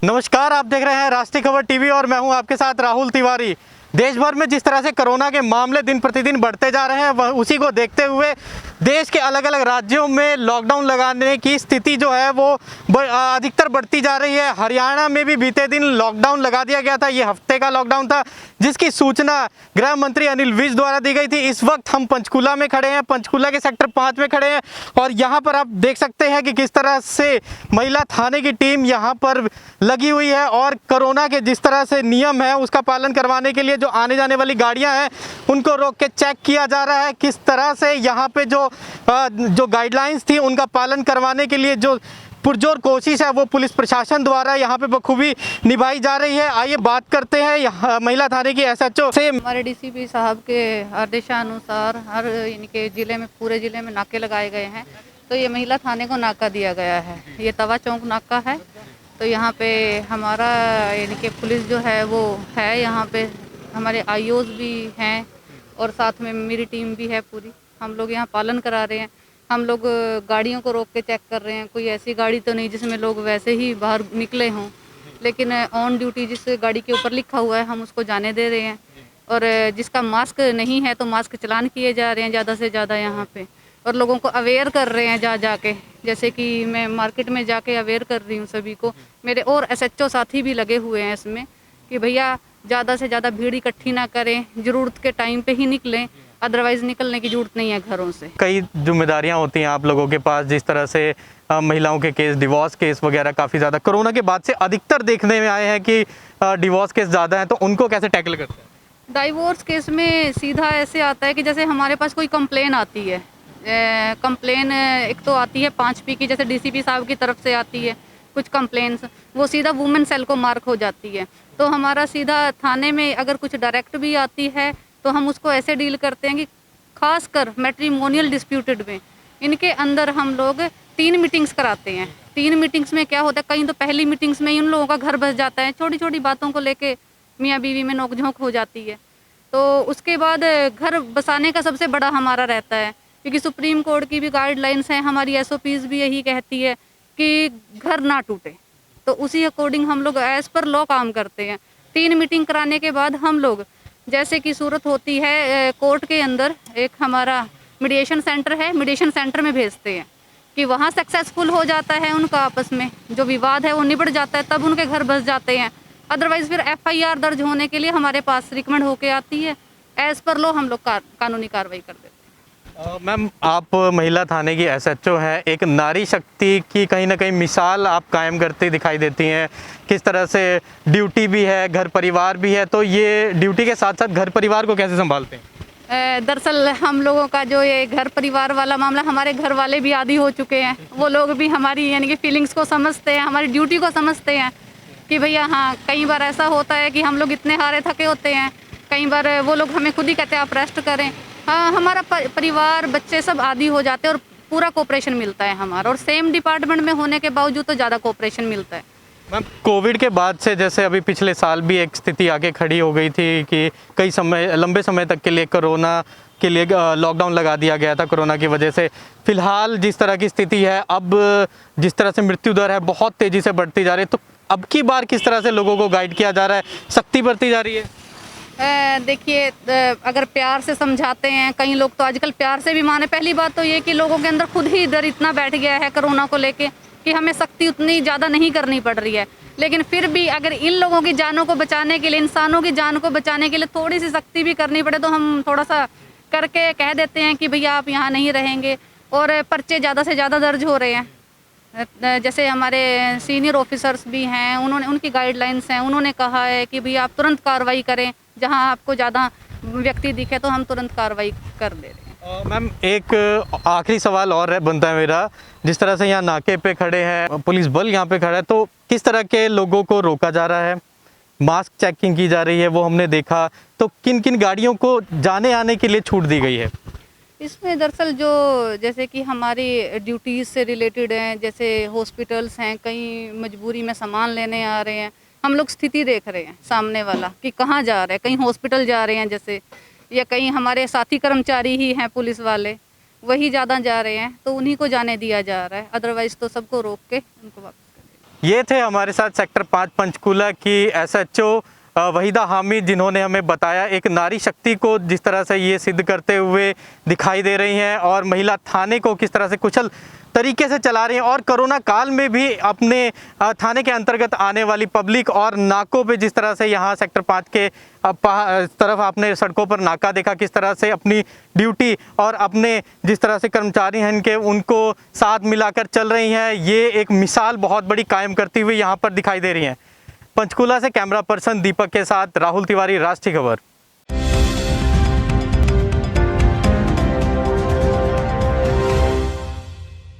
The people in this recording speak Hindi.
नमस्कार, आप देख रहे हैं राष्ट्रीय खबर टीवी और मैं हूं आपके साथ राहुल तिवारी। देश भर में जिस तरह से कोरोना के मामले दिन प्रतिदिन बढ़ते जा रहे हैं, वह उसी को देखते हुए देश के अलग अलग राज्यों में लॉकडाउन लगाने की स्थिति जो है वो अधिकतर बढ़ती जा रही है। हरियाणा में भी बीते दिन लॉकडाउन लगा दिया गया था। ये हफ्ते का लॉकडाउन था, जिसकी सूचना गृह मंत्री अनिल विज द्वारा दी गई थी। इस वक्त हम पंचकूला में खड़े हैं, पंचकूला के सेक्टर 5 में खड़े हैं और यहाँ पर आप देख सकते हैं कि किस तरह से महिला थाने की टीम यहाँ पर लगी हुई है और कोरोना के जिस तरह से नियम है उसका पालन करवाने के लिए जो आने जाने वाली गाड़ियां हैं उनको रोक के चेक किया जा रहा है। किस तरह से यहाँ पे जो गाइडलाइंस थी उनका पालन करवाने के लिए जो पुरजोर कोशिश है वो पुलिस प्रशासन द्वारा यहाँ पे बखूबी निभाई जा रही है। आइए बात करते हैं महिला थाने की एसएचओ से। हमारे डीसीपी साहब के आदेशानुसार हर इनके जिले में, पूरे जिले में नाके लगाए गए हैं। तो ये महिला थाने को नाका दिया गया है। ये तवा चौक नाका है। तो यहाँ पे हमारा इनके पुलिस जो है वो है, यहाँ पे हमारे आईओज भी हैं और साथ में मेरी टीम भी है पूरी। हम लोग यहाँ पालन करा रहे हैं। हम लोग गाड़ियों को रोक के चेक कर रहे हैं। कोई ऐसी गाड़ी तो नहीं जिसमें लोग वैसे ही बाहर निकले हों, लेकिन ऑन ड्यूटी जिस गाड़ी के ऊपर लिखा हुआ है हम उसको जाने दे रहे हैं। और जिसका मास्क नहीं है तो मास्क चलान किए जा रहे हैं ज़्यादा से ज़्यादा यहाँ पे, और लोगों को अवेयर कर रहे हैं जाके। जैसे कि मैं मार्केट में जाके अवेयर कर रही हूँ सभी को। मेरे और एसएचओ साथी भी लगे हुए हैं इसमें कि भैया ज़्यादा से ज़्यादा भीड़ इकट्ठी ना करें, ज़रूरत के टाइम पे ही निकलें, अदरवाइज़ निकलने की ज़रूरत नहीं है घरों से। कई जिम्मेदारियां होती हैं आप लोगों के पास, जिस तरह से महिलाओं के केस, डिवोर्स केस वगैरह काफ़ी ज़्यादा कोरोना के बाद से अधिकतर देखने में आए हैं कि डिवोर्स केस ज़्यादा हैं, तो उनको कैसे टैकल करते हैं? डाइवोर्स केस में सीधा ऐसे आता है कि जैसे हमारे पास कोई कंप्लेन आती है, कंप्लेन एक तो आती है 5P की, जैसे डीसीपी साहब की तरफ से आती है कुछ कंप्लेंट्स, वो सीधा वुमेन सेल को मार्क हो जाती है। तो हमारा सीधा थाने में अगर कुछ डायरेक्ट भी आती है तो हम उसको ऐसे डील करते हैं कि खासकर मैट्रिमोनियल डिस्प्यूटेड में इनके अंदर हम लोग 3 मीटिंग्स कराते हैं। 3 मीटिंग्स में क्या होता है, कहीं तो पहली मीटिंग्स में ही उन लोगों का घर बस जाता है, छोटी छोटी बातों को लेके मियाँ बीवी में नोकझोंक हो जाती है। तो उसके बाद घर बसाने का सबसे बड़ा हमारा रहता है, क्योंकि सुप्रीम कोर्ट की भी गाइडलाइंस हैं, हमारी SOPs भी यही कहती है कि घर ना टूटे। तो उसी अकॉर्डिंग हम लोग एज़ पर लॉ काम करते हैं। 3 मीटिंग कराने के बाद हम लोग, जैसे कि सूरत होती है कोर्ट के अंदर एक हमारा मीडिएशन सेंटर है, मीडिएशन सेंटर में भेजते हैं कि वहाँ सक्सेसफुल हो जाता है उनका आपस में जो विवाद है वो निबट जाता है, तब उनके घर बस जाते हैं। अदरवाइज़ फिर FIR दर्ज होने के लिए हमारे पास रिकमेंड होके आती है। एज़ पर लॉ हम लोग कानूनी कार्रवाई कर देते हैं। मैम, आप महिला थाने की एसएचओ हैं, एक नारी शक्ति की कहीं ना कहीं मिसाल आप कायम करती दिखाई देती हैं। किस तरह से ड्यूटी भी है, घर परिवार भी है, तो ये ड्यूटी के साथ साथ घर परिवार को कैसे संभालते हैं? दरअसल हम लोगों का जो ये घर परिवार वाला मामला, हमारे घर वाले भी आदी हो चुके हैं। वो लोग भी हमारी यानी कि फीलिंग्स को समझते हैं, हमारी ड्यूटी को समझते हैं कि भैया हाँ, कई बार ऐसा होता है कि हम लोग इतने हारे थके होते हैं, कई बार वो लोग हमें खुद ही कहते हैं आप रेस्ट करें। हाँ, हमारा परिवार, बच्चे सब आदी हो जाते हैं और पूरा कोऑपरेशन मिलता है हमारा, और सेम डिपार्टमेंट में होने के बावजूद तो ज़्यादा कोऑपरेशन मिलता है। मैम, कोविड के बाद से जैसे अभी पिछले साल भी एक स्थिति आके खड़ी हो गई थी कि कई समय, लंबे समय तक के लिए कोरोना के लिए लॉकडाउन लगा दिया गया था कोरोना की वजह से। फिलहाल जिस तरह की स्थिति है, अब जिस तरह से मृत्यु दर है बहुत तेज़ी से बढ़ती जा रही है, तो अब की बार किस तरह से लोगों को गाइड किया जा रहा है, सख्ती बरती जा रही है? देखिए, अगर प्यार से समझाते हैं, कई लोग तो आजकल प्यार से भी माने। पहली बात तो ये कि लोगों के अंदर खुद ही डर इतना बैठ गया है कोरोना को लेके कि हमें सख्ती उतनी ज़्यादा नहीं करनी पड़ रही है। लेकिन फिर भी अगर इन लोगों की जानों को बचाने के लिए, इंसानों की जान को बचाने के लिए थोड़ी सी सख्ती भी करनी पड़े तो हम थोड़ा सा करके कह देते हैं कि भैया आप यहाँ नहीं रहेंगे। और पर्चे ज़्यादा से ज़्यादा दर्ज हो रहे हैं। जैसे हमारे सीनियर ऑफिसर्स भी हैं, उन्होंने, उनकी गाइडलाइंस हैं, उन्होंने कहा है कि भैया आप तुरंत कार्रवाई करें, जहां आपको ज़्यादा व्यक्ति दिखे तो हम तुरंत कार्रवाई कर दे रहे हैं। मैम, एक आखिरी सवाल और है बनता है मेरा, जिस तरह से यहाँ नाके पे खड़े हैं, पुलिस बल यहाँ पे खड़ा है, तो किस तरह के लोगों को रोका जा रहा है, मास्क चेकिंग की जा रही है वो हमने देखा, तो किन किन गाड़ियों को जाने आने के लिए छूट दी गई है? इसमें दरअसल जो जैसे कि हमारी ड्यूटीज़ से रिलेटेड हैं, जैसे हॉस्पिटल्स हैं, कहीं मजबूरी में सामान लेने आ रहे हैं, हम लोग स्थिति देख रहे हैं सामने वाला कि कहाँ जा रहे हैं, कहीं हॉस्पिटल जा रहे हैं जैसे, या कहीं हमारे साथी कर्मचारी ही हैं पुलिस वाले, वही ज़्यादा जा रहे हैं तो उन्हीं को जाने दिया जा रहा है। अदरवाइज़ तो सबको रोक के उनको वापस कर दिया। ये थे हमारे साथ सेक्टर 5 पंचकूला की SHO वहीदा हामिद, जिन्होंने हमें बताया एक नारी शक्ति को जिस तरह से ये सिद्ध करते हुए दिखाई दे रही हैं और महिला थाने को किस तरह से कुशल तरीके से चला रही हैं और कोरोना काल में भी अपने थाने के अंतर्गत आने वाली पब्लिक और नाकों पे जिस तरह से यहाँ सेक्टर 5 के तरफ आपने सड़कों पर नाका देखा, किस तरह से अपनी ड्यूटी और अपने जिस तरह से कर्मचारी हैं इनके उनको साथ मिलाकर चल रही हैं, ये एक मिसाल बहुत बड़ी कायम करती हुई यहाँ पर दिखाई दे रही हैं। पंचकूला से कैमरा पर्सन दीपक के साथ राहुल तिवारी, राष्ट्रीय खबर।